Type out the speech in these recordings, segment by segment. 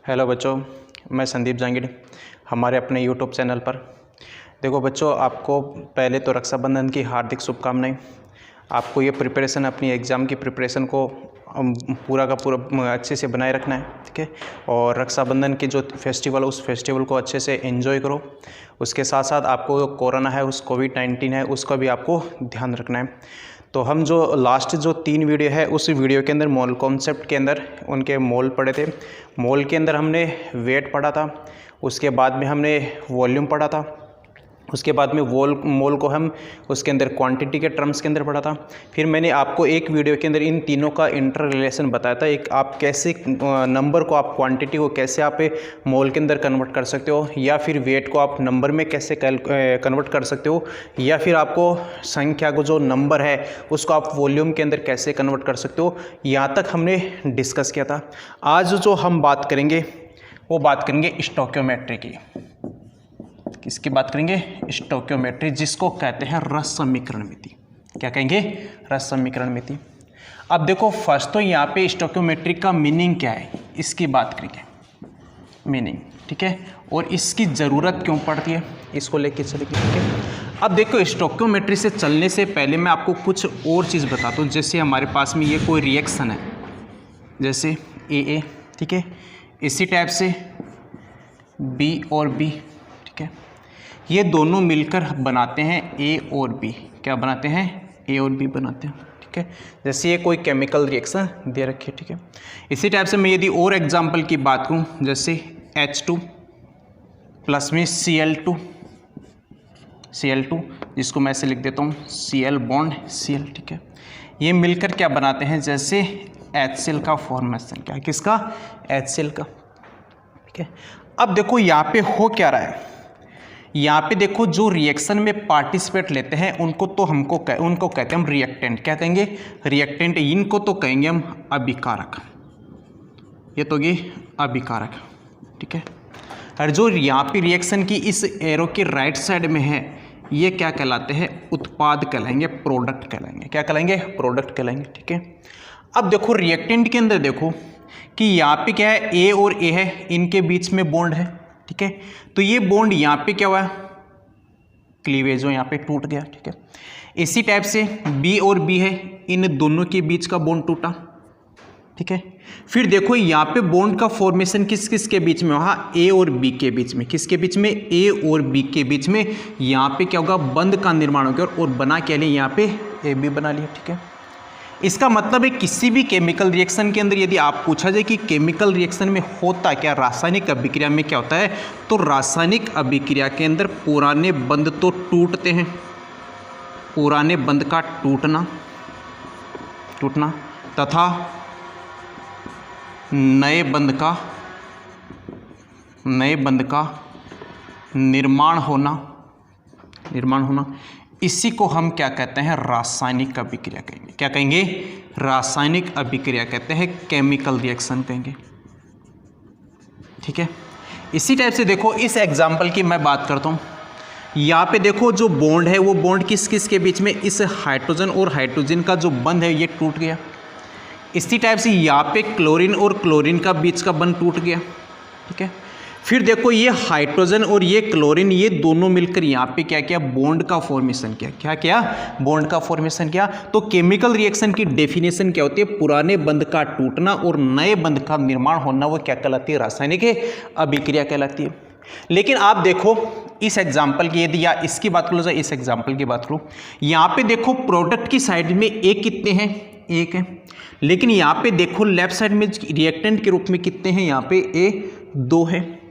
Hello बच्चों, मैं संदीप जांगिड़ हमारे अपने यूट्यूब चैनल पर। देखो बच्चों, आपको पहले तो रक्षाबंधन की हार्दिक शुभकामनाएं। आपको ये प्रिपरेशन, अपनी एग्ज़ाम की प्रिपरेशन को पूरा का पूरा अच्छे से बनाए रखना है, ठीक है। और रक्षाबंधन के जो फेस्टिवल, उस फेस्टिवल को अच्छे से एंजॉय करो। उसके साथ साथ आपको जो कोरोना है, उस कोविड-19 है, उसका भी आपको ध्यान रखना है। तो हम जो लास्ट जो 3 वीडियो है, उस वीडियो के अंदर मोल कॉन्सेप्ट के अंदर उनके मोल पढ़े थे। मोल के अंदर हमने वेट पढ़ा था, उसके बाद में हमने वॉल्यूम पढ़ा था, उसके बाद में मोल को हम उसके अंदर क्वांटिटी के टर्म्स के अंदर पढ़ा था। फिर मैंने आपको एक वीडियो के अंदर इन तीनों का इंटर रिलेशन बताया था। एक, आप कैसे नंबर को, आप क्वांटिटी को कैसे आप मोल के अंदर कन्वर्ट कर सकते हो, या फिर वेट को आप नंबर में कैसे कन्वर्ट कर सकते हो, या फिर आपको संख्या को, जो नंबर है, उसको आप वॉल्यूम के अंदर कैसे कन्वर्ट कर सकते हो। यहाँ तक हमने डिस्कस किया था। आज जो हम बात करेंगे वो बात करेंगे स्टोइकियोमेट्री की। किसकी बात करेंगे? स्टोइकियोमेट्री, जिसको कहते हैं रस समीकरण मिति। क्या कहेंगे? रस समीकरण मिति। अब देखो, फर्स्ट तो यहाँ पे स्टोइकियोमेट्री का मीनिंग क्या है, इसकी बात करेंगे। मीनिंग, ठीक है, और इसकी ज़रूरत क्यों पड़ती है, इसको लेके चलेंगे, ठीक है। अब देखो, स्टोइकियोमेट्री से चलने से पहले मैं आपको कुछ और चीज़ बताता हूँ। जैसे हमारे पास में ये कोई रिएक्शन है, जैसे ए, ठीक है, इसी टाइप से बी और बी, ठीक है, ये दोनों मिलकर बनाते हैं ए और बी। क्या बनाते हैं? ए और बी बनाते हैं, ठीक है। जैसे ये कोई केमिकल रिएक्शन दे रखी है, ठीक है। इसी टाइप से मैं यदि और एग्जांपल की बात करूं, जैसे H2 प्लस में Cl2, जिसको मैं ऐसे लिख देता हूं Cl बॉन्ड Cl, ठीक है। ये मिलकर क्या बनाते हैं? जैसे HCl का फॉर्मेशन। क्या? किसका? HCl का, ठीक है। अब देखो, यहाँ पे हो क्या रहा है, यहाँ पे देखो, जो रिएक्शन में पार्टिसिपेट लेते हैं उनको तो उनको कहते हैं हम रिएक्टेंट। क्या कहेंगे? रिएक्टेंट। इनको तो कहेंगे हम अभिकारक। ये तो ये अभिकारक, ठीक है। और जो यहाँ पे रिएक्शन की इस एरो के राइट साइड में है, ये क्या कहलाते हैं? उत्पाद कहलाएंगे, प्रोडक्ट कहलाएंगे। क्या कहलाएंगे? प्रोडक्ट कहलाएंगे, ठीक है। अब देखो, रिएक्टेंट के अंदर देखो कि यहाँ पे क्या है, ए और ए है, इनके बीच में बॉन्ड है, ठीक है। तो ये बॉन्ड यहाँ पे क्या हुआ? क्लीवेज हो, यहाँ पे टूट गया, ठीक है। इसी टाइप से बी और बी है, इन दोनों के बीच का बॉन्ड टूटा, ठीक है। फिर देखो, यहाँ पे बॉन्ड का फॉर्मेशन किस किस के बीच में हुआ? ए और बी के बीच में। किसके बीच में? ए और बी के बीच में। यहाँ पे क्या होगा? बंध का निर्माण हो गया, और बना क्या लिया? यहाँ पे ए बी बना लिया, ठीक है। इसका मतलब है, किसी भी केमिकल रिएक्शन के अंदर यदि आप पूछा जाए कि केमिकल रिएक्शन में होता क्या, रासायनिक अभिक्रिया में क्या होता है, तो रासायनिक अभिक्रिया के अंदर पुराने बंध तो टूटते हैं, पुराने बंध का टूटना तथा नए बंध का निर्माण होना, इसी को हम क्या कहते हैं? रासायनिक अभिक्रिया कहेंगे। क्या कहेंगे? रासायनिक अभिक्रिया कहते हैं, केमिकल रिएक्शन कहेंगे, ठीक है। इसी टाइप से देखो, इस एग्जांपल की मैं बात करता हूँ। यहाँ पे देखो, जो बॉन्ड है, वो बॉन्ड किस किस के बीच में? इस हाइड्रोजन और हाइड्रोजन का जो बंध है, ये टूट गया। इसी टाइप से यहाँ पे क्लोरीन और क्लोरीन का बीच का बंध टूट गया, ठीक है। फिर देखो, ये हाइड्रोजन और ये क्लोरीन, ये दोनों मिलकर यहाँ पे क्या किया? बॉन्ड का फॉर्मेशन किया। क्या किया? बॉन्ड का फॉर्मेशन किया। तो केमिकल रिएक्शन की डेफिनेशन क्या होती है? पुराने बंध का टूटना और नए बंध का निर्माण होना, वो क्या कहलाती है? रासायनिक अभिक्रिया कहलाती है। लेकिन आप देखो, इस एग्जाम्पल की यदि या इसकी बात करो, इस एग्जाम्पल की बात करो, यहाँ पे देखो, प्रोडक्ट की साइड में ए कितने हैं? एक है। लेकिन यहाँ पे देखो, लेफ्ट साइड में रिएक्टेंट के रूप में कितने हैं? यहाँ पे ए 2 है।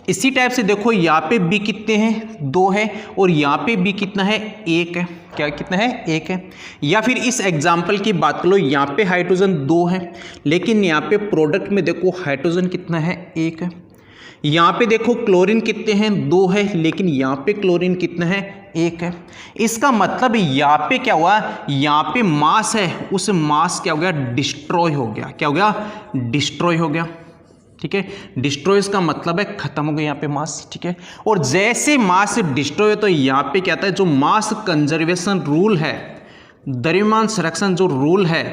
इसी टाइप से देखो, यहाँ पे बी कितने हैं? 2 है। और यहाँ पे बी कितना है? 1 है। क्या कितना है? 1 है। या फिर इस एग्जाम्पल की बात करो, यहाँ पे हाइड्रोजन 2 है, लेकिन यहाँ पे प्रोडक्ट में देखो हाइड्रोजन कितना है? 1 है। यहाँ पे देखो, क्लोरीन कितने हैं? 2 है, लेकिन यहाँ पे क्लोरीन कितना है? 1 है। इसका मतलब यहाँ पे क्या हुआ? यहाँ पे मास है, उस मास क्या हो गया? डिस्ट्रॉय हो गया। क्या हो गया? डिस्ट्रॉय हो गया, ठीक है। डिस्ट्रॉय का मतलब है खत्म हो गया यहाँ पे मास, ठीक है। और जैसे मास डिस्ट्रॉय, तो यहाँ पे क्या आता है? जो मास कंजर्वेशन रूल है, द्रव्यमान संरक्षण जो रूल है,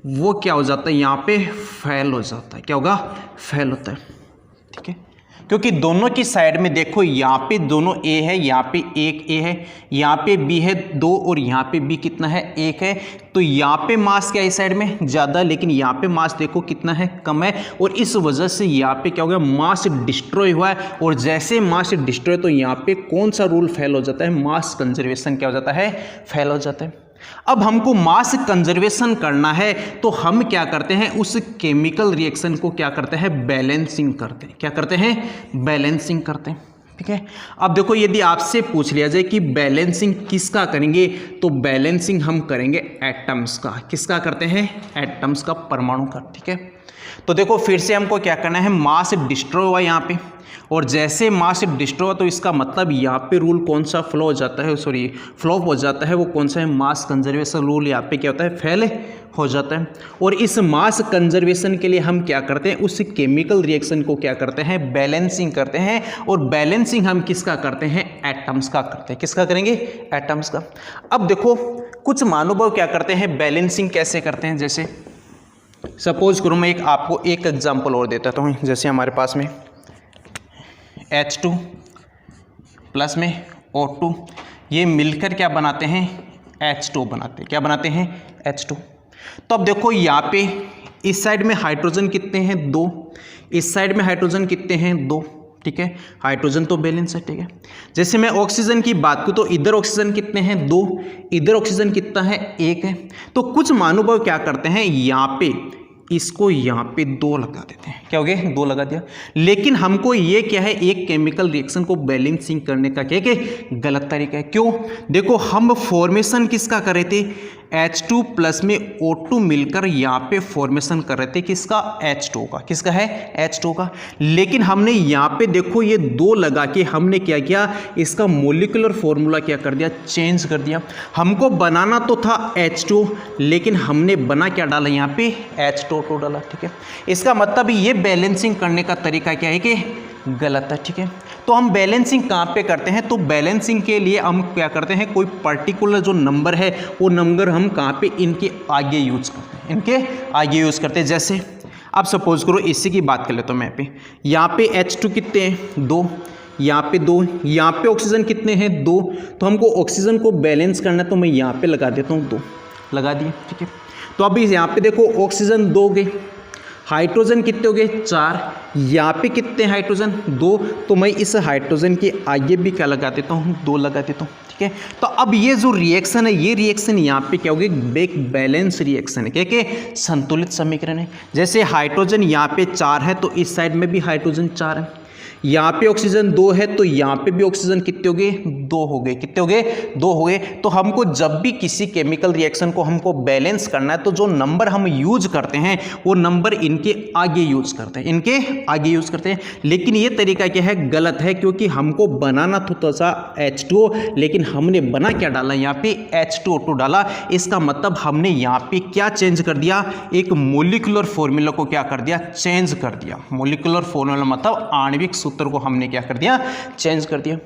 वो क्या हो जाता है? यहाँ पे फेल हो जाता है। क्या होगा? फेल होता है, ठीक है, क्योंकि दोनों की साइड में देखो यहाँ पे दोनों ए है, यहाँ पे एक ए है, यहाँ पे बी है 2 और यहाँ पे बी कितना है 1 है। तो यहाँ पे मास क्या है इस साइड में ज़्यादा, लेकिन यहाँ पे मास देखो कितना है कम है, और इस वजह से यहाँ पे क्या हो गया मास डिस्ट्रॉय हुआ है। और जैसे मास डिस्ट्रॉय तो यहाँ पे कौन सा रूल फेल हो जाता है, मास कंजर्वेशन क्या हो जाता है, फेल हो जाता है। अब हमको मास कंजर्वेशन करना है तो हम क्या करते हैं, उस केमिकल रिएक्शन को क्या करते हैं, बैलेंसिंग करते हैं। क्या करते हैं, बैलेंसिंग करते हैं। ठीक है, अब देखो यदि आपसे पूछ लिया जाए कि बैलेंसिंग किसका करेंगे, तो बैलेंसिंग हम करेंगे एटम्स का। किसका करते हैं, एटम्स का, परमाणु का। ठीक है, तो देखो फिर से हमको क्या करना है, मास डिस्ट्रॉय हुआ यहाँ पे, और जैसे मास डिस्ट्रॉय हुआ तो इसका मतलब यहाँ पे रूल कौन सा फ्लो हो जाता है, सॉरी फ्लॉप हो जाता है, वो कौन सा है, मास कंजर्वेशन रूल यहाँ पे क्या होता है, फेल हो जाता है। और इस मास कंजर्वेशन के लिए हम क्या करते हैं, उस केमिकल रिएक्शन को क्या करते हैं, बैलेंसिंग करते हैं। और बैलेंसिंग हम किसका करते हैं, एटम्स का करते हैं। किसका करेंगे, एटम्स का। अब देखो कुछ महानुभाव क्या करते हैं, बैलेंसिंग कैसे करते हैं, जैसे सपोज करो मैं आपको एक एग्जांपल और देता हूँ। जैसे हमारे पास में H2 प्लस में O2, ये मिलकर क्या बनाते हैं, H2 बनाते हैं। क्या बनाते हैं, H2। तो अब देखो यहाँ पे इस साइड में हाइड्रोजन कितने हैं, 2, इस साइड में हाइड्रोजन कितने हैं, 2। ठीक है, हाइड्रोजन तो बैलेंस है। ठीक है, जैसे मैं ऑक्सीजन की बात करूँ तो इधर ऑक्सीजन कितने हैं, 2, इधर ऑक्सीजन कितना है, 1 है। तो कुछ महानुभाव क्या करते हैं, यहाँ पे इसको यहाँ पे 2 लगा देते हैं। क्या हो गया, 2 लगा दिया। लेकिन हमको ये क्या है, एक केमिकल रिएक्शन को बैलेंसिंग करने का क्या है, गलत तरीका है। क्यों, देखो हम फॉर्मेशन किसका कर रहे थे, H2 प्लस में O2 मिलकर यहाँ पे फॉर्मेशन कर रहे थे किसका, H2 का। किसका है, H2 का। लेकिन हमने यहाँ पे देखो ये 2 लगा के हमने क्या किया, इसका मोलिकुलर फॉर्मूला क्या कर दिया, चेंज कर दिया। हमको बनाना तो था H2, लेकिन हमने बना क्या डाला, यहाँ पे H2 डाला। ठीक है, इसका मतलब ये बैलेंसिंग करने का तरीका क्या है कि गलत है। ठीक है, तो हम बैलेंसिंग कहाँ पे करते हैं, तो बैलेंसिंग के लिए हम क्या करते हैं, कोई पर्टिकुलर जो नंबर है वो नंबर हम कहाँ पे, इनके आगे यूज करते हैं, इनके आगे यूज करते हैं। जैसे अब सपोज करो इसी की बात कर लेता हूँ मैं पे, यहाँ पे H2 कितने हैं, 2, यहाँ पे 2, यहाँ पे ऑक्सीजन कितने हैं, 2। तो हमको ऑक्सीजन को बैलेंस करना है तो मैं यहाँ पे लगा देता हूँ 2, लगा दिए। ठीक है, तो अभी यहाँ पे देखो ऑक्सीजन 2 गए, हाइड्रोजन कितने हो गए, 4, यहाँ पे कितने हाइड्रोजन, 2। तो मैं इस हाइड्रोजन के आगे भी क्या लगा देता हूँ, 2 लगा देता हूँ। ठीक है, तो अब ये जो रिएक्शन है, ये रिएक्शन यहाँ पे क्या होगी, एक बैलेंस रिएक्शन है। क्या कि संतुलित समीकरण है। जैसे हाइड्रोजन यहाँ पे 4 है तो इस साइड में भी हाइड्रोजन 4 है, यहाँ पे ऑक्सीजन 2 है तो यहाँ पे भी ऑक्सीजन कितने हो गए, 2 हो गए। कितने हो गए, 2 हो गए। तो हमको जब भी किसी केमिकल रिएक्शन को हमको बैलेंस करना है तो जो नंबर हम यूज करते हैं वो नंबर इनके आगे यूज करते हैं, इनके आगे यूज करते हैं। लेकिन ये तरीका क्या है, गलत है, क्योंकि हमको बनाना तो था H2O, लेकिन हमने बना क्या डाला, यहाँ पे H2O2 डाला। इसका मतलब हमने यहाँ पे क्या चेंज कर दिया, एक मोलिकुलर फॉर्मूला को क्या कर दिया, चेंज कर दिया। मोलिकुलर फॉर्मूला मतलब आणविक सूत्र को हमने क्या कर दिया, चेंज कर दिया।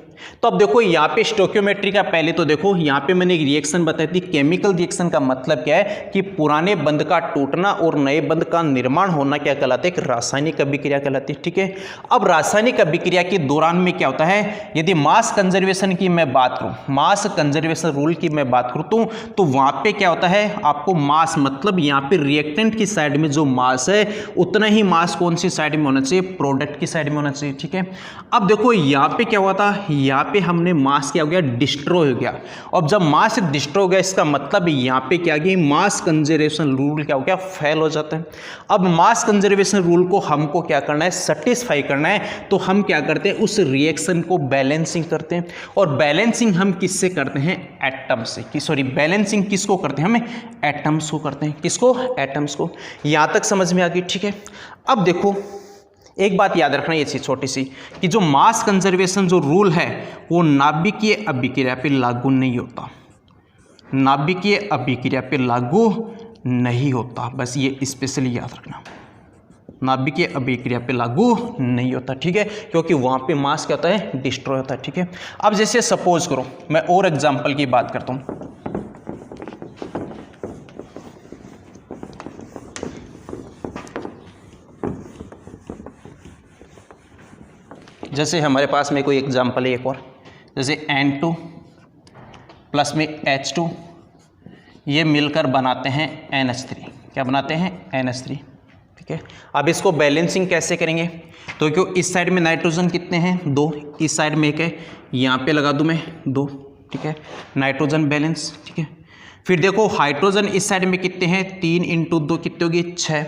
तो अब देखो यहाँ पे स्टोइकियोमेट्री का, पहले तो देखो यहाँ पे मैंने एक रिएक्शन बताई थी। केमिकल रिएक्शन का मतलब क्या है कि पुराने बंध का टूटना और नए बंध का निर्माण होना क्या कहलाता है, एक रासायनिक अभिक्रिया कहलाती है। ठीक है, अब रासायनिक अभिक्रिया के दौरान में क्या होता है, यदि मास कंजर्वेशन की मैं बात करूं, मास कंजर्वेशन रूल की मैं बात करूं तो वहां पे क्या होता है, आपको मास मतलब यहाँ पे रिएक्टेंट की साइड में जो मास है उतना ही मास कौन सी साइड में होना चाहिए, प्रोडक्ट की साइड में होना चाहिए। ठीक है, अब देखो यहाँ पे क्या हुआ था, यहाँ पे हमने मास क्या हो गया, डिस्ट्रॉय हो गया। अब जब मास डिस्ट्रॉय हो गया इसका मतलब यहाँ पे क्या गया, मास कंजर्वेशन रूल क्या हो गया, फेल हो जाता है। अब मास कंजर्वेशन रूल को हमको क्या करना है, सेटिस्फाई करना है। तो हम क्या करते हैं, उस रिएक्शन को बैलेंसिंग करते हैं। और बैलेंसिंग हम किससे करते हैं, एटम से। सॉरी, बैलेंसिंग किसको करते हैं, हमें एटम्स को करते हैं। किसको, एटम्स को। यहाँ तक समझ में आ गई। ठीक है, अब देखो एक बात याद रखना ये चीज छोटी सी, कि जो मास कंजर्वेशन जो रूल है वो नाभिकीय अभिक्रिया पे लागू नहीं होता, नाभिकीय अभिक्रिया पे लागू नहीं होता। बस ये स्पेशली याद रखना, नाभिकीय अभिक्रिया पे लागू नहीं होता। ठीक है, क्योंकि वहां पे मास क्या होता है, डिस्ट्रॉय होता है। ठीक है, अब जैसे सपोज करो मैं और एग्जांपल की बात करता हूं। जैसे हमारे पास में कोई एग्जाम्पल है एक और, जैसे N2 प्लस में H2, ये मिलकर बनाते हैं NH3। क्या बनाते हैं? NH3। ठीक है, अब इसको बैलेंसिंग कैसे करेंगे? तो क्यों इस साइड में नाइट्रोजन कितने हैं? 2, इस साइड में 1 है, यहाँ पे लगा दूँ मैं 2। ठीक है, नाइट्रोजन बैलेंस। ठीक है, फिर देखो हाइड्रोजन इस साइड में कितने हैं? 3 × 2 कितने होगी? 6।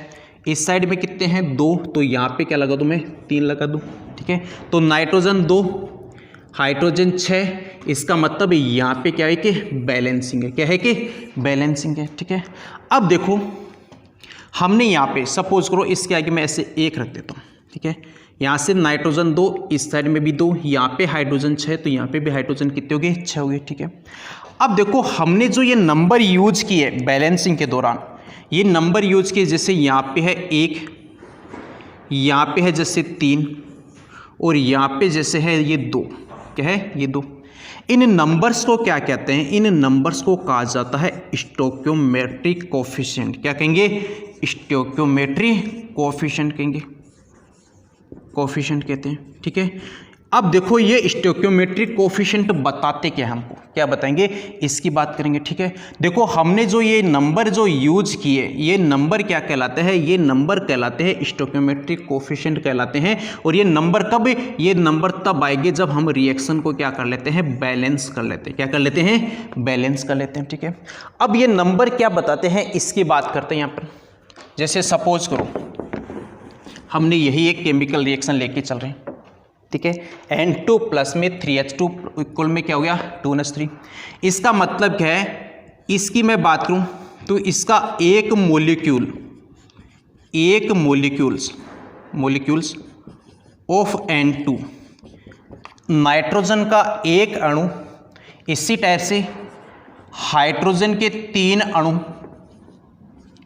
इस साइड में कितने हैं? 2, तो यहाँ पे क्या लगा दूँ मैं? 3 लगा दूँ। ठीक है, तो नाइट्रोजन 2, हाइड्रोजन 6, इसका मतलब यहाँ पे क्या है कि बैलेंसिंग है। क्या है कि बैलेंसिंग है। ठीक है, अब देखो हमने यहाँ पे सपोज करो इसके आगे मैं ऐसे 1 रख देता हूँ। ठीक है, यहाँ से नाइट्रोजन 2, इस साइड में भी 2, यहाँ पे हाइड्रोजन 6, तो यहाँ पे भी हाइड्रोजन कितने हो गए? 6 हो गए। ठीक है, अब देखो हमने जो ये नंबर यूज किए बैलेंसिंग के दौरान, ये नंबर यूज किए, जैसे यहाँ पे है 1, यहाँ पे है जैसे 3, और यहाँ पे जैसे है ये 2। क्या है? ये 2। इन नंबर्स को क्या कहते हैं? इन नंबर्स को कहा जाता है स्टोइकियोमेट्रिक कोफिशिएंट। क्या कहेंगे? स्टोइकियोमेट्रिक कोफिशिएंट कहेंगे, कोफिशिएंट कहते हैं। ठीक है, अब देखो ये स्टोइकियोमेट्रिक कोफिशिएंट बताते क्या हमको? क्या बताएंगे? इसकी बात करेंगे। ठीक है, देखो हमने जो ये नंबर जो यूज किए, ये नंबर क्या कहलाते हैं? ये नंबर कहलाते हैं स्टोइकियोमेट्रिक कोफिशिएंट कहलाते हैं। और ये नंबर कब? ये नंबर तब आएंगे जब हम रिएक्शन को क्या कर लेते हैं? बैलेंस कर लेते हैं। क्या कर लेते हैं? बैलेंस कर लेते हैं। ठीक है, अब ये नंबर क्या बताते हैं इसकी बात करते हैं यहाँ पर। जैसे सपोज करो हमने यही एक केमिकल रिएक्शन लेके चल रहे हैं। ठीक है, N2 प्लस में 3H2 इक्वल में क्या हो गया? 2NH3। इसका मतलब क्या है? इसकी मैं बात करूं तो इसका एक मोलिक्यूल्स ऑफ N2, नाइट्रोजन का एक अणु, इसी टाइप से हाइड्रोजन के 3 अणु,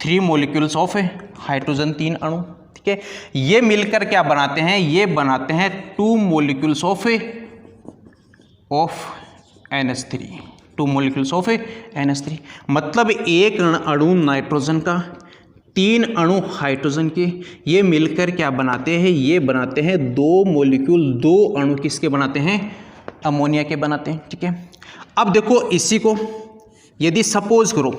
3 मोलिक्यूल्स ऑफ हाइड्रोजन 3 अणु। ठीक है, ये मिलकर क्या बनाते हैं? ये बनाते हैं 2 molecules of NH3, 2 molecules of NH3। मतलब एक अणु नाइट्रोजन का, 3 अणु हाइड्रोजन के, ये मिलकर क्या बनाते हैं? ये बनाते हैं 2 मोलिक्यूल, 2 अणु किसके बनाते हैं? अमोनिया के बनाते हैं। ठीक है, अब देखो इसी को यदि सपोज करो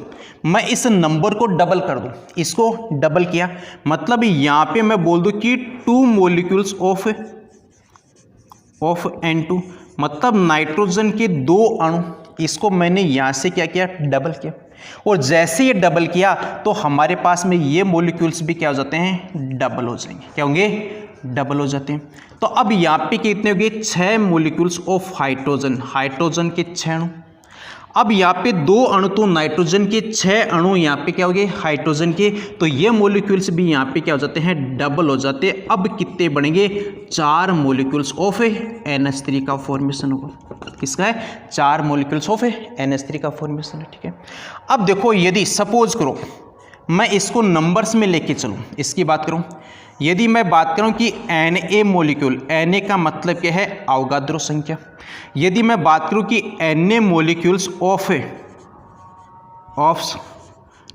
मैं इस नंबर को डबल कर दूं, इसको डबल किया, मतलब यहाँ पे मैं बोल दूं कि 2 मोलिक्यूल्स ऑफ N2, मतलब नाइट्रोजन के 2 अणु, इसको मैंने यहाँ से क्या किया? डबल किया। और जैसे ये डबल किया तो हमारे पास में ये मोलिक्यूल्स भी क्या हो जाते हैं? डबल हो जाएंगे। क्या होंगे? डबल हो जाते हैं। तो अब यहाँ पे कितने हो गए? 6 मोलिक्यूल्स ऑफ हाइड्रोजन के 6 अणु। अब यहाँ पे 2 अणु तो नाइट्रोजन के, 6 अणु यहाँ पे क्या हो गए? हाइड्रोजन के। तो ये मोलिक्यूल्स भी यहाँ पे क्या हो जाते हैं? डबल हो जाते हैं। अब कितने बनेंगे? 4 मोलिक्यूल्स ऑफ NH3 का फॉर्मेशन होगा। किसका है? 4 मोलिक्यूल्स ऑफ NH3 का फॉर्मेशन है। ठीक है, अब देखो यदि सपोज करो मैं इसको नंबर्स में लेके चलूँ, इसकी बात करूँ, यदि मैं बात करूं कि Na मोलिक्यूल, Na का मतलब क्या है? अवोगाद्रो संख्या। यदि मैं बात करूं कि Na मोलिक्यूल्स ऑफ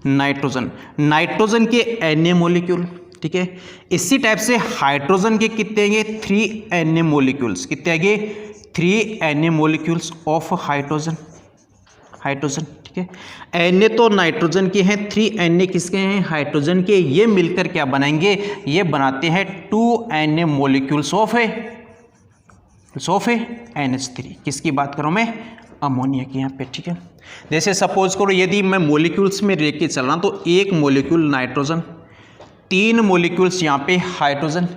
नाइट्रोजन के Na मोलिक्यूल। ठीक है, इसी टाइप से हाइड्रोजन के कितने आएंगे? 3 Na मोलिक्यूल्स। कितने आएंगे? 3 Na मोलिक्यूल्स ऑफ हाइड्रोजन। ठीक है, Na तो नाइट्रोजन के हैं, 3 Na किसके हैं? हाइड्रोजन के। ये मिलकर क्या बनाएंगे? ये बनाते हैं 2 Na मोलिक्यूल्स ऑफ NH3। किसकी बात करूं मैं? अमोनिया की यहाँ पे। ठीक है, जैसे सपोज करो यदि मैं मोलिक्यूल्स में लेके चल रहा तो 1 मोलिक्यूल नाइट्रोजन, 3 मोलिक्यूल्स यहाँ पे हाइड्रोजन,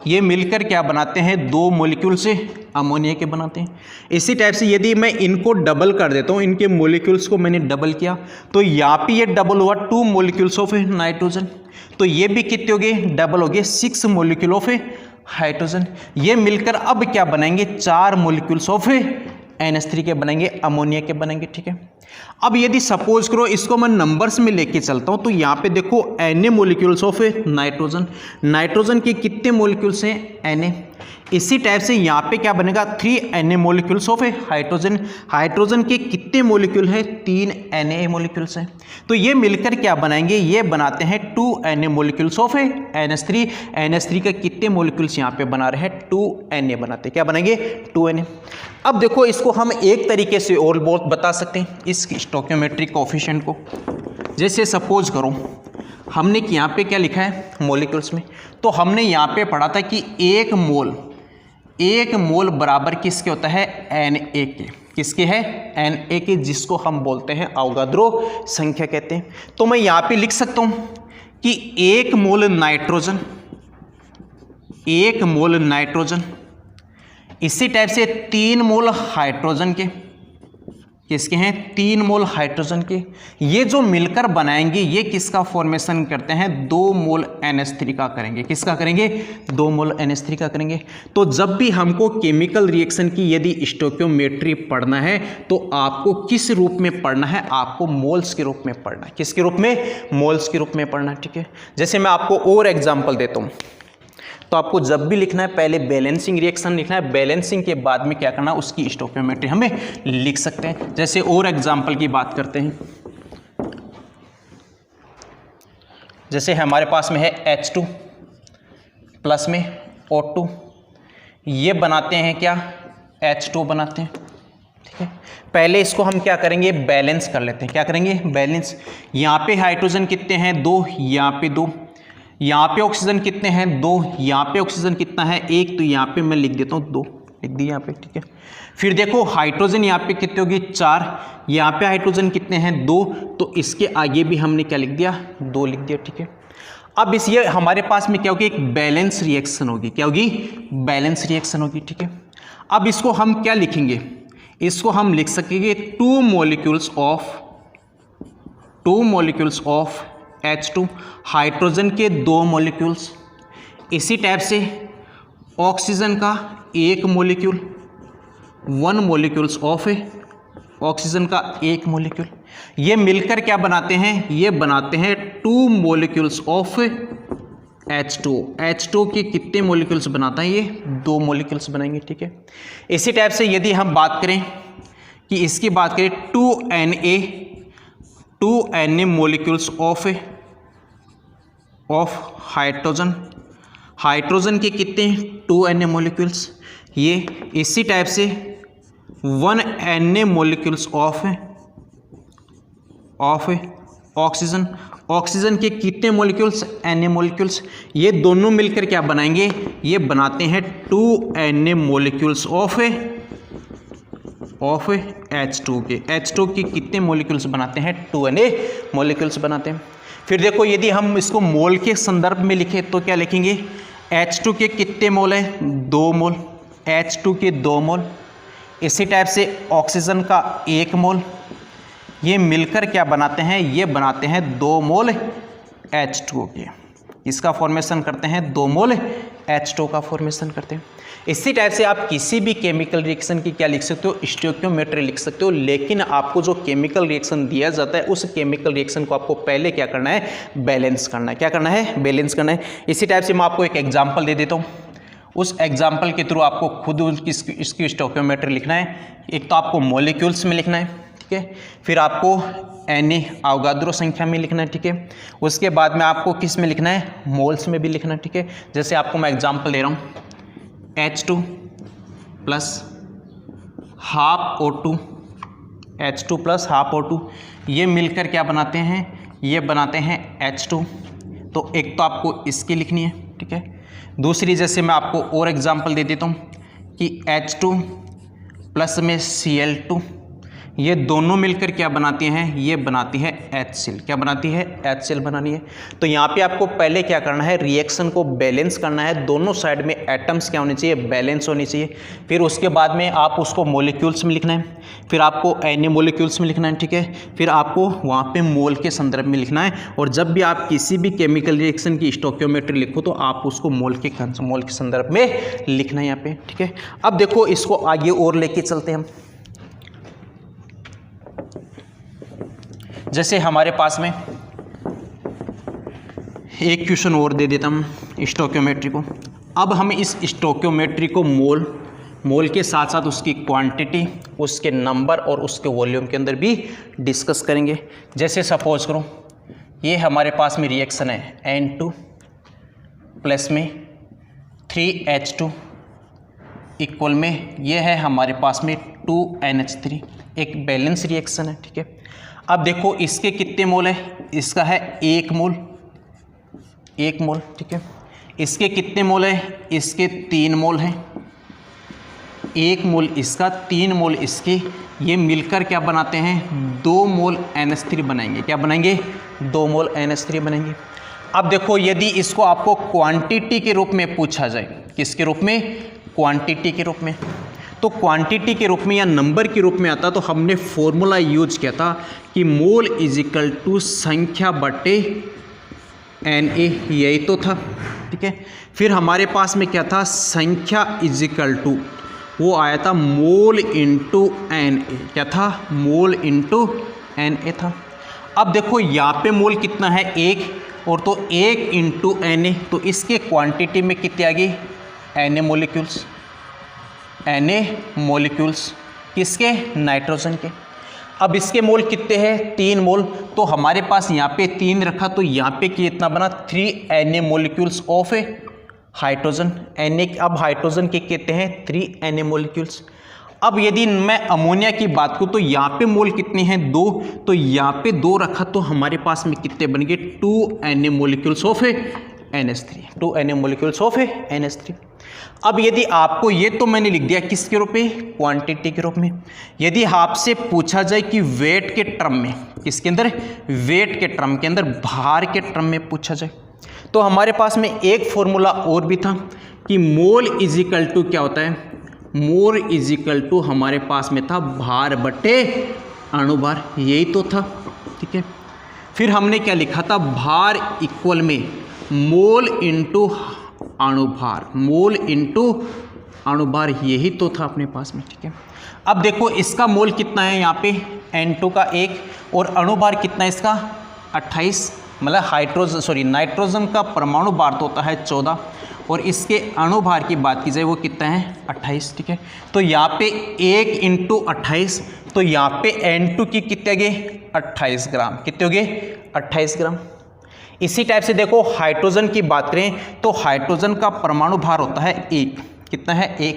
ये मिलकर क्या बनाते हैं? 2 मोलिक्यूल से अमोनिया के बनाते हैं। इसी टाइप से यदि मैं इनको डबल कर देता हूँ, इनके मोलिक्यूल्स को मैंने डबल किया, तो यहाँ पे ये डबल हुआ 2 मोलिक्यूल्स ऑफ नाइट्रोजन, तो ये भी कितने हो गए? डबल हो गए 6 मोलिक्यूल ऑफ हाइड्रोजन। ये मिलकर अब क्या बनाएंगे? 4 मोलिक्यूल्स ऑफ NH3 के बनाएंगे, अमोनिया के बनाएंगे। ठीक है, अब यदि सपोज करो इसको मैं नंबर्स में लेके चलता हूं तो यहाँ पे देखो Na मोलिक्यूल्स ऑफ नाइट्रोजन के कितने मोलिक्यूल्स हैं? Na। इसी टाइप से यहाँ पे क्या बनेगा 3 Na molecules of hydrogen. Hydrogen के कितने मोलिक्यूल है 3 Na मोलिक्यूल्स हैं। तो ये मिलकर क्या बनाएंगे, ये बनाते हैं 2 Na molecules of NH3। NH3 का कितने मोलिक्यूल्स यहाँ पे बना रहे हैं 2 Na बनाते हैं, क्या बनाएंगे 2 Na। अब देखो इसको हम एक तरीके से और बहुत बता सकते हैं इस स्टोइकियोमेट्रिक कोएफिशिएंट को। जैसे सपोज करो हमने यहाँ पे क्या लिखा है मोलिक्यूल्स में, तो हमने यहाँ पे पढ़ा था कि एक मोल बराबर किसके होता है Na के। किसके है Na के, जिसको हम बोलते हैं अवोगाद्रो संख्या कहते हैं। तो मैं यहाँ पे लिख सकता हूँ कि एक मोल नाइट्रोजन इसी टाइप से 3 मोल हाइड्रोजन के, किसके हैं 3 मोल हाइड्रोजन के, ये जो मिलकर बनाएंगे ये किसका फॉर्मेशन करते हैं 2 मोल NH3 का करेंगे। किसका करेंगे 2 मोल NH3 का करेंगे। तो जब भी हमको केमिकल रिएक्शन की यदि स्टोइकियोमेट्री पढ़ना है तो आपको किस रूप में पढ़ना है, आपको मोल्स के रूप में पढ़ना है। किसके रूप में, मोल्स के रूप में पढ़ना है, ठीक है। जैसे मैं आपको और एग्जाम्पल देता हूँ, तो आपको जब भी लिखना है पहले बैलेंसिंग रिएक्शन लिखना है, बैलेंसिंग के बाद में क्या करना है उसकी स्टोइकियोमेट्री हमें लिख सकते हैं। जैसे और एग्जांपल की बात करते हैं, जैसे हमारे पास में है H2 प्लस में O2, ये बनाते हैं क्या H2 बनाते हैं, ठीक है। पहले इसको हम क्या करेंगे बैलेंस कर लेते हैं। क्या करेंगे बैलेंस। यहाँ पे हाइड्रोजन कितने हैं 2, यहाँ पे 2, यहाँ पे ऑक्सीजन कितने हैं 2, यहाँ पे ऑक्सीजन कितना है 1, तो यहाँ पे मैं लिख देता हूँ 2, लिख दी यहाँ पे, ठीक है। फिर देखो हाइड्रोजन यहाँ पे कितने होगी 4, यहाँ पे हाइड्रोजन कितने हैं 2, तो इसके आगे भी हमने क्या लिख दिया 2 लिख दिया, ठीक है। अब इस ये हमारे पास में क्या होगी एक बैलेंस रिएक्शन होगी। क्या होगी बैलेंस रिएक्शन होगी, ठीक है। अब इसको हम क्या लिखेंगे, इसको हम लिख सकेंगे 2 मोलिक्यूल्स ऑफ H2, हाइड्रोजन के 2 मोलिक्यूल्स, इसी टाइप से ऑक्सीजन का 1 मोलिक्यूल, 1 मोलिक्यूल्स ऑफ ऑक्सीजन का 1 मोलिक्यूल, ये मिलकर क्या बनाते हैं, ये बनाते हैं 2 मोलिक्यूल्स ऑफ H2। H2 के कितने मोलिक्यूल्स बनाता है, ये 2 मोलिक्यूल्स बनाएंगे, ठीक है। इसी टाइप से यदि हम बात करें कि इसकी बात करें 2 Na मोलिक्यूल्स ऑफ हाइड्रोजन के कितने 2 Na मोलिक्यूल्स, ये इसी टाइप से 1 Na मोलिक्यूल्स ऑफ ऑक्सीजन के कितने मोलिक्यूल्स Na मोलिक्यूल्स, ये दोनों मिलकर क्या बनाएंगे, ये बनाते हैं 2 Na मोलिक्यूल्स ऑफ H2 के। H2 के कितने मोलिक्यूल्स बनाते हैं 2 Na मोलिक्यूल्स बनाते हैं। फिर देखो यदि हम इसको मोल के संदर्भ में लिखें तो क्या लिखेंगे, H2 के कितने मोल है 2 मोल, H2 के 2 मोल, इसी टाइप से ऑक्सीजन का 1 मोल, ये मिलकर क्या बनाते हैं, ये बनाते हैं 2 मोल H2 के। इसका फॉर्मेशन करते हैं 2 मोल H2 का फॉर्मेशन करते हैं। इसी टाइप से आप किसी भी केमिकल रिएक्शन की क्या लिख सकते हो स्टोइकियोमेट्री लिख सकते हो, लेकिन आपको जो केमिकल रिएक्शन दिया जाता है उस केमिकल रिएक्शन को आपको पहले क्या करना है बैलेंस करना है। क्या करना है बैलेंस करना है। इसी टाइप से मैं आपको एक एग्जांपल दे देता हूँ, उस एग्जांपल के थ्रू आपको खुद इसकी स्टोइकियोमेट्री लिखना है। एक तो आपको मॉलिक्यूल्स में लिखना है, ठीक है, फिर आपको Na अवोगाद्रो संख्या में लिखना है, ठीक है। उसके बाद में आपको किस में लिखना है मोल्स में भी लिखना है, ठीक है। जैसे आपको मैं एग्जांपल दे रहा हूँ H2 plus half O2, H2 plus half O2, ये मिलकर क्या बनाते हैं, ये बनाते हैं H2। तो एक तो आपको इसकी लिखनी है, ठीक है। दूसरी जैसे मैं आपको और एग्जांपल दे देता हूँ कि H2 प्लस में Cl2, ये दोनों मिलकर क्या बनाती हैं, ये बनाती है HCl। क्या बनाती है HCl बनानी है। तो यहाँ पे आपको पहले क्या करना है रिएक्शन को बैलेंस करना है, दोनों साइड में एटम्स क्या होने चाहिए बैलेंस होनी चाहिए। फिर उसके बाद में आप उसको मॉलिक्यूल्स में लिखना है, फिर आपको Na मॉलिक्यूल्स में लिखना है, ठीक है। फिर आपको वहाँ पे मोल के संदर्भ में लिखना है। और जब भी आप किसी भी केमिकल रिएक्शन की स्टोइकियोमेट्री लिखो तो आप उसको मोल के संदर्भ में लिखना है यहाँ पे, ठीक है। अब देखो इसको आगे और लेके चलते हैं हम। जैसे हमारे पास में एक क्वेश्चन और दे देता हूँ स्टोइकियोमेट्री को। अब हम इस स्टोइकियोमेट्री को मोल के साथ साथ उसकी क्वांटिटी, उसके नंबर और उसके वॉल्यूम के अंदर भी डिस्कस करेंगे। जैसे सपोज करो ये हमारे पास में रिएक्शन है N2 प्लस में 3H2 इक्वल में ये है हमारे पास में 2NH3, एक बैलेंस रिएक्शन है, ठीक है। अब देखो इसके कितने मोल है, इसका है 1 मोल, ठीक है। इसके कितने मोल है, इसके 3 मोल हैं, 1 मोल इसका, 3 मोल इसके, ये मिलकर क्या बनाते हैं, 2 मोल NH3 बनाएंगे। क्या बनाएंगे, 2 मोल NH3 बनाएंगे। अब देखो यदि इसको आपको क्वांटिटी के रूप में पूछा जाए, किसके रूप में, क्वांटिटी के रूप में, तो क्वांटिटी के रूप में या नंबर के रूप में आता तो हमने फॉर्मूला यूज किया था कि मोल इज इक्वल टू संख्या बटे Na, यही तो था, ठीक है। फिर हमारे पास में क्या था, संख्या इज इक्वल टू, वो आया था मोल इंटू Na, क्या था, मोल इंटू Na था। अब देखो यहाँ पे मोल कितना है, 1, और तो 1 इंटू Na, तो इसके क्वांटिटी में कितने आ गई, Na मोलिक्यूल्स, किसके, नाइट्रोजन के। अब इसके मोल कितने हैं, 3 मोल, तो हमारे पास यहाँ पे 3 रखा, तो यहाँ पे कितना बना, 3 Na molecules of hydrogen. Na अब हाइड्रोजन के कितने हैं, 3 Na मोलिक्यूल्स। अब यदि मैं अमोनिया की बात करूँ तो यहाँ पे मोल कितने हैं, 2, तो यहाँ पे 2 रखा, तो हमारे पास में कितने बन गए, 2 Na molecules of NH3, 2 Na molecules of NH3। अब यदि आपको ये तो मैंने लिख दिया किसके रूप में, क्वांटिटी के रूप में। यदि आपसे पूछा जाए कि वेट के टर्म में, किसके अंदर, वेट के टर्म के अंदर, भार के टर्म में पूछा जाए, तो हमारे पास में एक फॉर्मूला और भी था कि मोल इज इक्वल टू क्या होता है, मोल इज इक्वल टू हमारे पास में था भार बटे अणुभार, यही तो था, ठीक है। फिर हमने क्या लिखा था, भार इक्वल में मोल इंटू अणुभार, मोल इंटू अणुभार, यही तो था अपने पास में, ठीक है। अब देखो इसका मोल कितना है यहाँ पे, N2 का 1, और अणुभार कितना है इसका, 28, मतलब नाइट्रोजन का परमाणु भार तो होता है 14, और इसके अणुभार की बात की जाए वो कितना है, 28, ठीक है। तो यहाँ पे 1 इंटू 28, तो यहाँ पे N2 की कितने गए, 28 ग्राम, कितने हो गए, 28 ग्राम। इसी टाइप से देखो हाइड्रोजन की बात करें तो हाइड्रोजन का परमाणु भार होता है 1, कितना है, 1।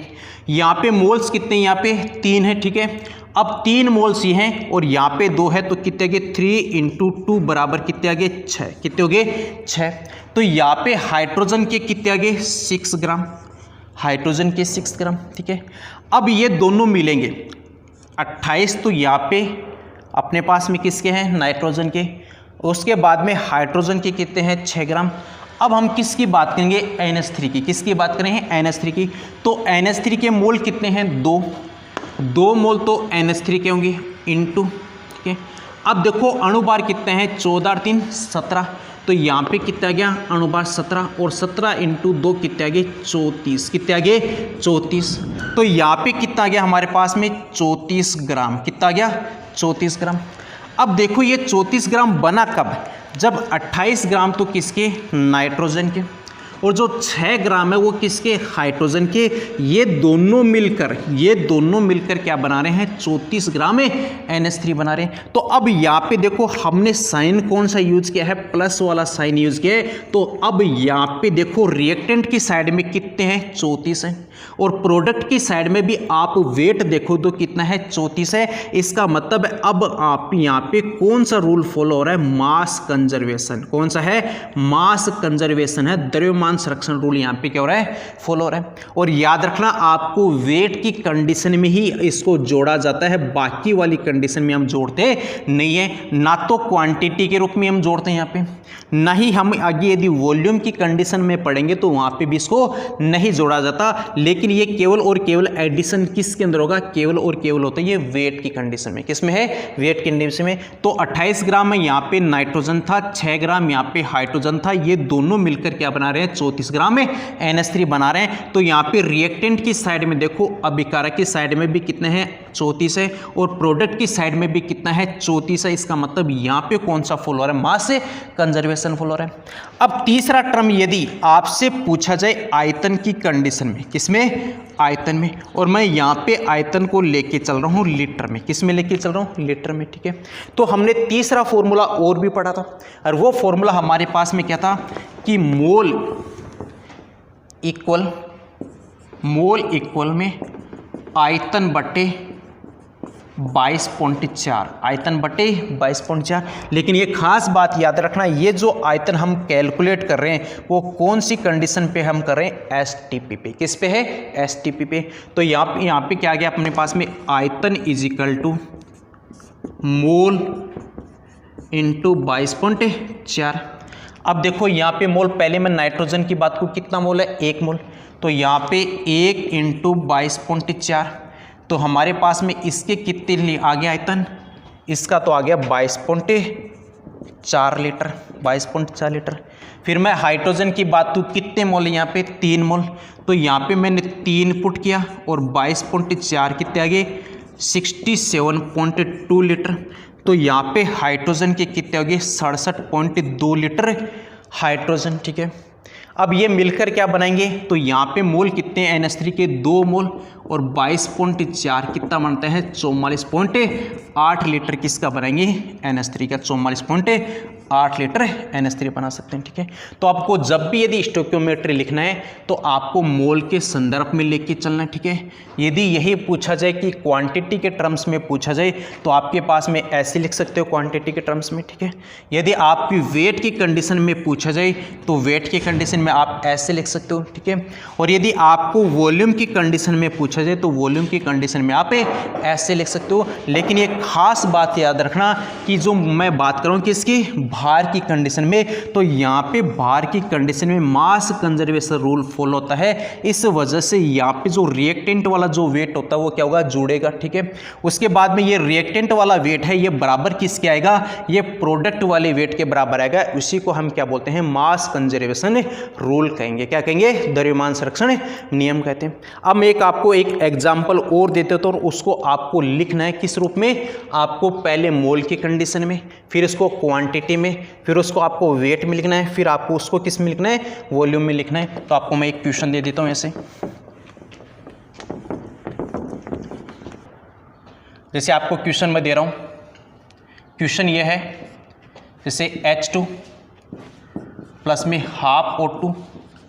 यहाँ पे मोल्स कितने, यहाँ पे 3 है, ठीक है। अब 3 मोल्स ही हैं और यहाँ पे 2 है, तो कितने गए, 3 इंटू 2 बराबर कितने आ गए, 6, कितने हो गए, 6। तो यहाँ पे हाइड्रोजन के कितने आ गए, 6 ग्राम, हाइड्रोजन के 6 ग्राम, ठीक है। अब ये दोनों मिलेंगे 28, तो यहाँ पे अपने पास में किसके हैं, नाइट्रोजन के, उसके बाद में हाइड्रोजन के कितने हैं, 6 ग्राम। अब हम किसकी बात करेंगे, NH3 की, किसकी बात करेंगे, NH3 की। तो NH3 के मोल कितने हैं, 2 मोल तो NH3 के होंगे इंटू, ठीक है। अब देखो अणुभार कितने हैं, 14 और 3 17, तो यहाँ पे कितना आ गया, अणुभार 17, और 17 इंटू 2 कितने आ गए, 34, कितने आ गए, 34। तो यहाँ पे कितना आ गया हमारे पास में, 34 ग्राम, कितना आ गया, 34 ग्राम। अब देखो ये 34 ग्राम बना कब, जब 28 ग्राम तो किसके, नाइट्रोजन के, और जो 6 ग्राम है वो किसके, हाइड्रोजन के। ये दोनों मिलकर क्या बना रहे हैं, 34 ग्राम NH3 बना रहे हैं। तो अब यहाँ पे देखो हमने साइन कौन सा यूज किया है, प्लस वाला साइन यूज किया है। तो अब यहाँ पे देखो रिएक्टेंट की साइड में कितने हैं, 34 है, और प्रोडक्ट की साइड में भी आप वेट देखो तो कितना है, 34 है। इसका मतलब अब आप यहाँ पे कौन सा रूल फॉलो हो रहा है, मास कंजर्वेशन, कौन सा है, मास कंजर्वेशन है, द्रव्यमान संरक्षण रूल यहाँ पे क्या हो रहा है, फॉलो हो रहा है। और याद रखना आपको वेट की कंडीशन में ही इसको जोड़ा जाता है, बाकी वाली कंडीशन में हम जोड़ते नहीं है, ना तो क्वांटिटी के रूप में हम जोड़ते हैं यहाँ पे, ना ही हम आगे यदि वॉल्यूम की कंडीशन में पढ़ेंगे तो वहाँ पे भी इसको नहीं जोड़ा जाता। लेकिन ये केवल और केवल एडिशन किसके अंदर होगा, केवल और केवल होता है ये वेट की कंडीशन में, किसमें है, वेट की कंडीशन में। तो 28 ग्राम में यहाँ पे नाइट्रोजन था, 6 ग्राम यहाँ पे हाइड्रोजन था, ये दोनों मिलकर क्या बना रहे हैं, 34 ग्राम में NH3 बना रहे हैं। तो यहाँ पे रिएक्टेंट की साइड में देखो, अभिकारक की साइड में भी कितने हैं 34 है, और प्रोडक्ट की साइड में भी कितना है 34 है। इसका मतलब यहाँ पे कौन सा फॉलो हो रहा है, मास कंजर्वेशन फॉलो हो रहा है। अब तीसरा टर्म यदि आपसे पूछा जाए आयतन की कंडीशन में, किसमें, आयतन में, और मैं यहाँ पे आयतन को लेके चल रहा हूँ लीटर में, किस में लेके चल रहा हूँ, लीटर में, ठीक है। तो हमने तीसरा फॉर्मूला और भी पढ़ा था, और वो फॉर्मूला हमारे पास में क्या था कि मोल इक्वल में आयतन बटे 22.4, आयतन बटे 22.4। लेकिन ये खास बात याद रखना, ये जो आयतन हम कैलकुलेट कर रहे हैं वो कौन सी कंडीशन पे हम कर रहे हैं, STP पे। किस पे है, STP पे। तो यहाँ पे क्या आ गया अपने पास में, आयतन is equal to mole into 22.4। अब देखो यहाँ पे मोल, पहले मैं नाइट्रोजन की बात करूँ, कितना मोल है, 1 मोल। तो यहाँ पे 1 इंटू 22.4, तो हमारे पास में इसके कितने आ गया आयतन, इसका तो आ गया 22.4 लीटर, 22.4 लीटर। फिर मैं हाइड्रोजन की बात करूँ, कितने मोल है यहाँ पे, 3 मोल। तो यहाँ पे मैंने 3 पुट किया और 22.4 कितने आ गए, 67.2 लीटर। तो यहाँ पे हाइड्रोजन के कितने हो गए, 67.2 लीटर हाइड्रोजन, ठीक है। अब ये मिलकर क्या बनाएंगे, तो यहाँ पे मोल कितने हैं NH3 के, 2 मोल, और 22.4 कितना बनता है, 44.8 लीटर किसका बनाएंगे, NH3 का, 44.8 लीटर NH3 बना सकते हैं, ठीक है। तो आपको जब भी यदि स्टोइकियोमेट्री लिखना है तो आपको मोल के संदर्भ में लेके चलना है, ठीक है। यदि यही पूछा जाए कि क्वांटिटी के टर्म्स में पूछा जाए तो आपके पास में ऐसे लिख सकते हो क्वांटिटी के टर्म्स में, ठीक है। यदि आपकी वेट की कंडीशन में पूछा जाए तो वेट की कंडीशन में आप ऐसे लिख सकते हो, ठीक है। और यदि आपको वॉल्यूम की कंडीशन में पूछा जाए तो वॉल्यूम की कंडीशन में आप ऐसे लिख सकते हो। लेकिन एक खास बात याद रखना कि जो मैं बात कर रहा हूँ कि इसकी भार की कंडीशन में, तो यहाँ पे भार की कंडीशन में मास कंजर्वेशन रूल फॉलो होता है। इस वजह से यहाँ पे जो रिएक्टेंट वाला जो वेट होता है वो क्या होगा, जुड़ेगा, ठीक है। उसके बाद में ये रिएक्टेंट वाला वेट है, ये बराबर किसके आएगा, ये प्रोडक्ट वाले वेट के बराबर आएगा। उसी को हम क्या बोलते हैं, मास कंजर्वेशन रूल कहेंगे। क्या कहेंगे, द्रव्यमान संरक्षण नियम कहते हैं। अब मैं आपको एक एग्जाम्पल और देते हो, तो उसको आपको लिखना है किस रूप में, आपको पहले मोल की कंडीशन में, फिर इसको क्वांटिटी में, फिर उसको आपको वेट में लिखना है, फिर आपको उसको किस में लिखना है, वॉल्यूम में लिखना है। तो आपको मैं एक क्वेश्चन दे देता हूं ऐसे, जैसे आपको क्वेश्चन में दे रहा हूं, क्वेश्चन ये है जैसे H2 प्लस में हाफ O2,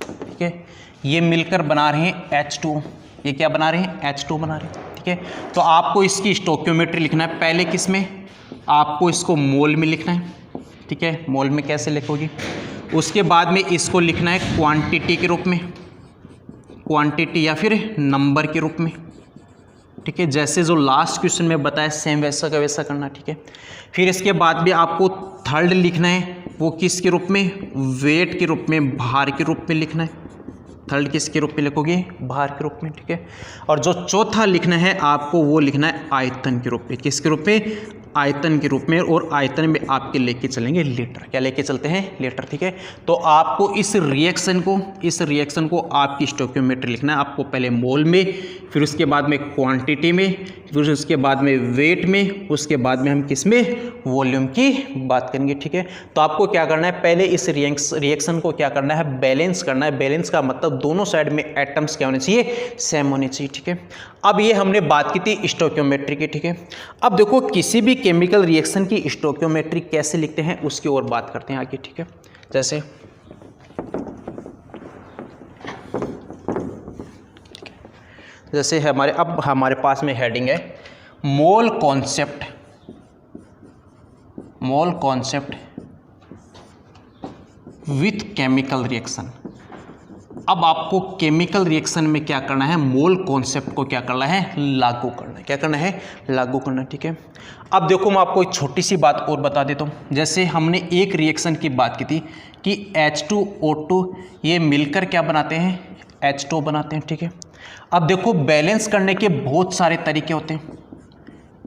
ठीक है, ये मिलकर बना रहे हैं H2, ये क्या बना रहे हैं, H2 बना रहे हैं, ठीक है। तो आपको इसकी स्टोइकियोमेट्री लिखना है, पहले किस में, आपको इसको मोल में लिखना है, ठीक है। मोल में कैसे लिखोगे, उसके बाद में इसको लिखना है क्वांटिटी के रूप में, क्वांटिटी या फिर नंबर के रूप में, ठीक है। जैसे जो लास्ट क्वेश्चन में बताया सेम वैसा का वैसा करना, ठीक है। फिर इसके बाद भी आपको थर्ड लिखना है, वो किस के रूप में, वेट के रूप में, भार के रूप में लिखना है। थर्ड किसके रूप में लिखोगे, भार के रूप में, ठीक है। और जो चौथा लिखना है आपको वो लिखना है आयतन के रूप में, किसके रूप में, आयतन के रूप में। और आयतन में आपके लेके चलेंगे लीटर, क्या लेके चलते हैं, लीटर, ठीक है। तो आपको इस रिएक्शन को आपकी स्टोइकियोमेट्री लिखना है। आपको पहले मोल में, फिर उसके बाद में क्वांटिटी में, फिर उसके बाद में वेट में, उसके बाद में हम किस में, वॉल्यूम की बात करेंगे, ठीक है। तो आपको क्या करना है, पहले इस रिएक्शन को क्या करना है, बैलेंस करना है। बैलेंस का मतलब दोनों साइड में एटम्स क्या होने चाहिए, सेम होने चाहिए, ठीक है। अब ये हमने बात की थी स्टोइकियोमेट्री की, ठीक है। अब देखो किसी भी केमिकल रिएक्शन की स्टोइकियोमेट्री कैसे लिखते हैं उसकी और बात करते हैं आगे, ठीक है। जैसे हमारे पास में हेडिंग है mole concept with chemical reaction. अब आपको केमिकल रिएक्शन में क्या करना है, मोल कॉन्सेप्ट को क्या करना है, लागू करना है। क्या करना है, लागू करना है, ठीक है। अब देखो मैं आपको एक छोटी सी बात और बता देता हूँ। जैसे हमने एक रिएक्शन की बात की थी कि H2O2 ये मिलकर क्या बनाते हैं, H2 बनाते हैं, ठीक है। अब देखो बैलेंस करने के बहुत सारे तरीके होते हैं।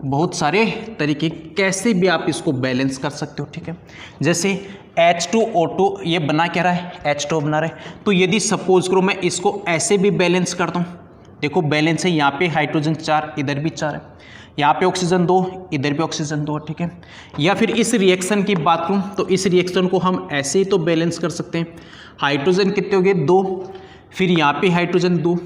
बहुत सारे तरीके कैसे भी आप इसको बैलेंस कर सकते हो, ठीक है। जैसे H2O2 ये बना क्या रहा है, H2 बना रहा है। तो यदि सपोज करो मैं इसको ऐसे भी बैलेंस करता हूँ, देखो बैलेंस है, यहाँ पे हाइड्रोजन 4, इधर भी 4 है, यहाँ पे ऑक्सीजन 2, इधर भी ऑक्सीजन 2, ठीक है। या फिर इस रिएक्शन की बात करूँ तो इस रिएक्शन को हम ऐसे ही तो बैलेंस कर सकते हैं। हाइड्रोजन कितने हो गए 2, फिर यहाँ पे हाइड्रोजन 2,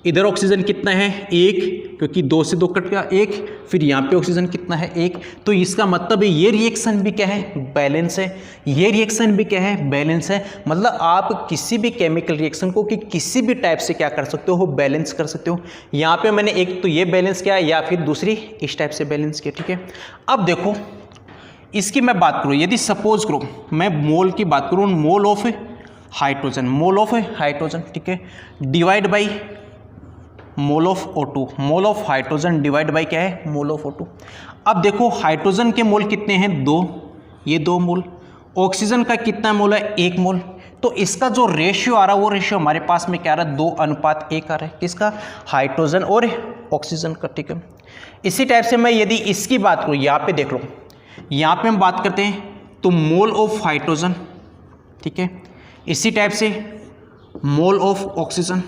इधर ऑक्सीजन कितना है 1, क्योंकि 2 से 2 कट गया 1, फिर यहाँ पे ऑक्सीजन कितना है 1। तो इसका मतलब है ये रिएक्शन भी क्या है, बैलेंस है, ये रिएक्शन भी क्या है, बैलेंस है। मतलब आप किसी भी केमिकल रिएक्शन को कि किसी भी टाइप से क्या कर सकते हो, बैलेंस कर सकते हो। यहाँ पे मैंने एक तो ये बैलेंस किया या फिर दूसरी इस टाइप से बैलेंस किया, ठीक है। अब देखो इसकी मैं बात करूँ, यदि सपोज करो मैं मोल की बात करूँ, mole of hydrogen, mole of hydrogen, ठीक है, divide by mole of O2, mole of hydrogen divide by क्या है, मोल ऑफ O2। अब देखो हाइड्रोजन के मोल कितने हैं 2, ये 2 मोल, ऑक्सीजन का कितना मोल है 1 मोल। तो इसका जो रेशियो आ रहा है वो रेशियो हमारे पास में क्या आ रहा है 2:1 आ रहा है, किसका, हाइड्रोजन और ऑक्सीजन का, ठीक है। इसी टाइप से मैं यदि इसकी बात करूँ, यहाँ पे देख लो, यहाँ पे हम बात करते हैं तो मोल ऑफ हाइड्रोजन, ठीक है, इसी टाइप से मोल ऑफ ऑक्सीजन,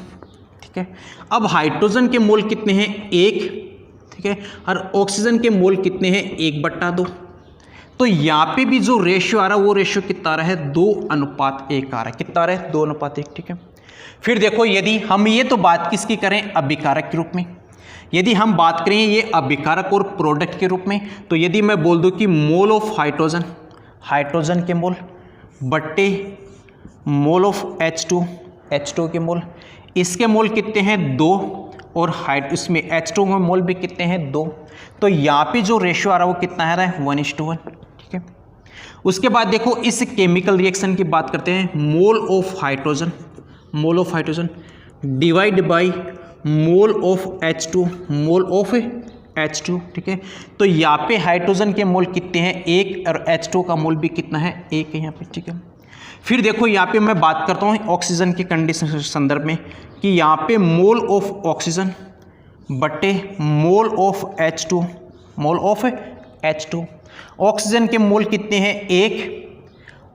ठीक है। अब हाइड्रोजन के मोल कितने हैं 1, ठीक है, और ऑक्सीजन के मोल कितने हैं 1/2। तो यहाँ पे भी जो रेशियो आ रहा है वो रेशियो कितना आ रहा है 2:1 आ रहा है, कितना आ रहा है 2:1, ठीक है। फिर देखो यदि हम ये तो बात किसकी करें, अभिकारक के रूप में, यदि हम बात करें ये अभिकारक और प्रोडक्ट के रूप में, तो यदि मैं बोल दूं कि मोल ऑफ हाइड्रोजन, हाइड्रोजन के मोल बट्टे मोल ऑफ H2 के मोल, इसके मोल कितने हैं 2 और इसमें H2 में मोल भी कितने हैं 2। तो यहाँ पे जो रेशियो आ रहा है वो कितना आ रहा है 1:1, ठीक है। उसके बाद देखो इस केमिकल रिएक्शन की बात करते हैं, mole of hydrogen, mole of hydrogen divide by mole of H2, mole of H2, ठीक है। तो यहाँ पे हाइड्रोजन के मोल कितने हैं 1 और H2 का मोल भी कितना है 1 है यहाँ पे, ठीक है। फिर देखो यहाँ पे मैं बात करता हूँ ऑक्सीजन की कंडीशन के संदर्भ में कि यहाँ पे मोल ऑफ ऑक्सीजन बटे mole of H2, mole of H2। Oxygen के मोल कितने हैं 1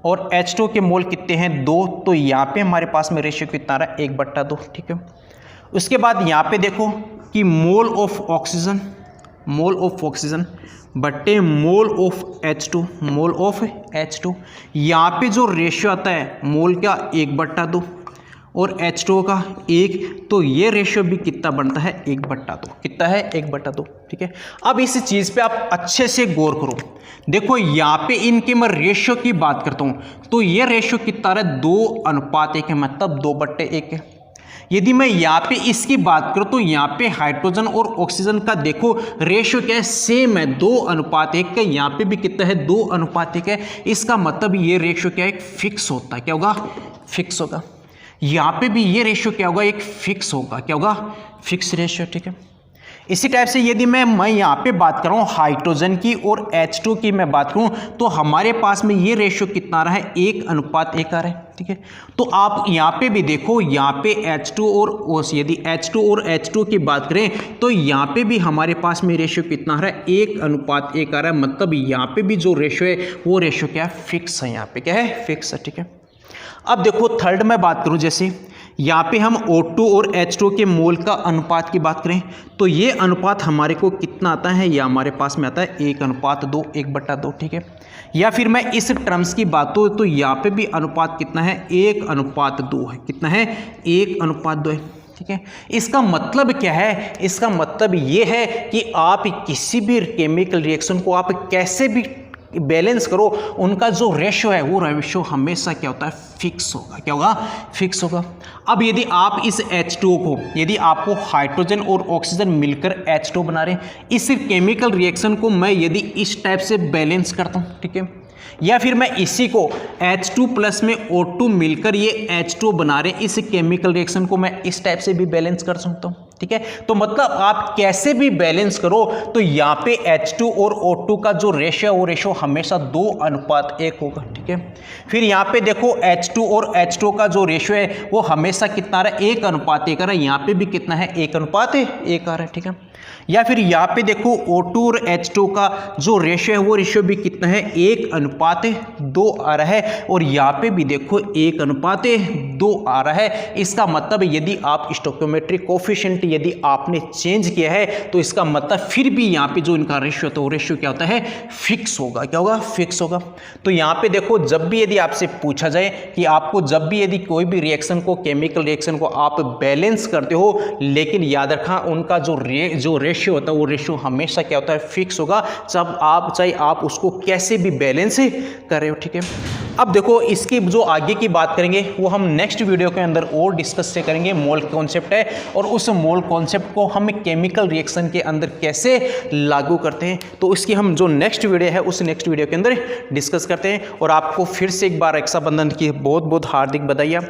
और H2 के मोल कितने हैं 2। तो यहाँ पे हमारे पास में रेशियो कितना आ रहा है 1/2, ठीक है। उसके बाद यहाँ पे देखो कि mole of oxygen, mole of oxygen बट्टे mole of H2, mole of H2। यहाँ पे जो रेशियो आता है मोल का 1/2 और H2 का 1, तो ये रेशियो भी कितना बनता है 1/2, कितना है 1/2, ठीक है। अब इस चीज़ पे आप अच्छे से गौर करो, देखो यहाँ पे इनके मैं रेशियो की बात करता हूँ तो ये रेशियो कितना है 2:1 है, मतलब 2/1 है। यदि मैं यहाँ पे इसकी बात करूँ तो यहाँ पे हाइड्रोजन और ऑक्सीजन का देखो रेशियो क्या है, सेम है 2:1 का, यहाँ पे भी कितना है 2:1 है। इसका मतलब ये रेशियो क्या है, एक फिक्स होता है, क्या होगा, फिक्स होगा। यहाँ पे भी ये रेशियो क्या होगा, एक फिक्स होगा, क्या होगा, फिक्स रेशियो, ठीक है। इसी टाइप से यदि मैं यहाँ पे बात कर रहा हूँ हाइड्रोजन की और H2 की मैं बात करूँ तो हमारे पास में ये रेशियो कितना आ रहा है 1:1 आ रहा है, ठीक है। तो आप यहाँ पे भी देखो, यहाँ पे H2 और यदि H2 और H2 की बात करें तो यहाँ पे भी हमारे पास में रेशियो कितना आ रहा है 1:1 आ रहा है, मतलब यहाँ पे भी जो रेशियो है वो रेशियो क्या है, फिक्स है, यहाँ पे क्या है, फिक्स है, ठीक है। अब देखो थर्ड में बात करूँ, जैसे यहाँ पे हम O2 और H2 के मोल का अनुपात की बात करें तो ये अनुपात हमारे को कितना आता है, या हमारे पास में आता है 1:2, 1/2, ठीक है। या फिर मैं इस टर्म्स की बात करूँ तो यहाँ पे भी अनुपात कितना है 1:2 है, कितना है 1:2 है, ठीक है। इसका मतलब क्या है, इसका मतलब ये है कि आप किसी भी केमिकल रिएक्शन को आप कैसे भी बैलेंस करो, उनका जो रेशियो है वो रेशियो हमेशा क्या होता है, फिक्स होगा, क्या होगा, फिक्स होगा। अब यदि आप इस H2 को, यदि आपको हाइड्रोजन और ऑक्सीजन मिलकर H2 बना रहे हैं, इस केमिकल रिएक्शन को मैं यदि इस टाइप से बैलेंस करता हूँ, ठीक है, या फिर मैं इसी को H2 प्लस में O2 मिलकर ये H2 बना रहे हैं, इस केमिकल रिएक्शन को मैं इस टाइप से भी बैलेंस कर सकता हूँ, ठीक है। तो मतलब आप कैसे भी बैलेंस करो तो यहाँ पे H2 और O2 का जो रेशियो वो रेशियो हमेशा 2:1 होगा, ठीक है। फिर यहाँ पे देखो H2 और H2 का जो रेशियो है वो हमेशा कितना आ रहा है, 1:1 आ रहा है। यहाँ पे भी कितना है, 1:1 आ रहा है, ठीक है। या फिर यहाँ पे देखो O2 और H2 का जो रेशियो है वो रेशियो भी कितना है, 1:2 आ रहा है। और यहाँ पे भी देखो 1:2 आ रहा है। इसका मतलब यदि आप स्टोइकियोमेट्रिक कोफिशिएंट यदि आपने चेंज किया है तो इसका मतलब फिर भी यहाँ पे जो इनका रेशियो होता है वो रेशियो क्या होता है, फिक्स होगा। क्या होगा, फिक्स होगा। तो यहाँ पे देखो जब भी यदि आपसे पूछा जाए कि आपको जब भी यदि कोई भी रिएक्शन को, केमिकल रिएक्शन को आप बैलेंस करते हो, लेकिन याद रखना उनका जो रेशियो होता है वो रेशियो हमेशा क्या होता है, फिक्स होगा। चाहे आप उसको कैसे भी बैलेंस कर रहे हो, ठीक है। अब देखो इसकी जो आगे की बात करेंगे वो हम नेक्स्ट वीडियो के अंदर और डिस्कस से करेंगे। मोल कॉन्सेप्ट है और उस मोल कॉन्सेप्ट को हम केमिकल रिएक्शन के अंदर कैसे लागू करते हैं, तो इसकी हम जो नेक्स्ट वीडियो है उस नेक्स्ट वीडियो के अंदर डिस्कस करते हैं। और आपको फिर से एक बार रक्षाबंधन की बहुत बहुत हार्दिक बधाइयाँ।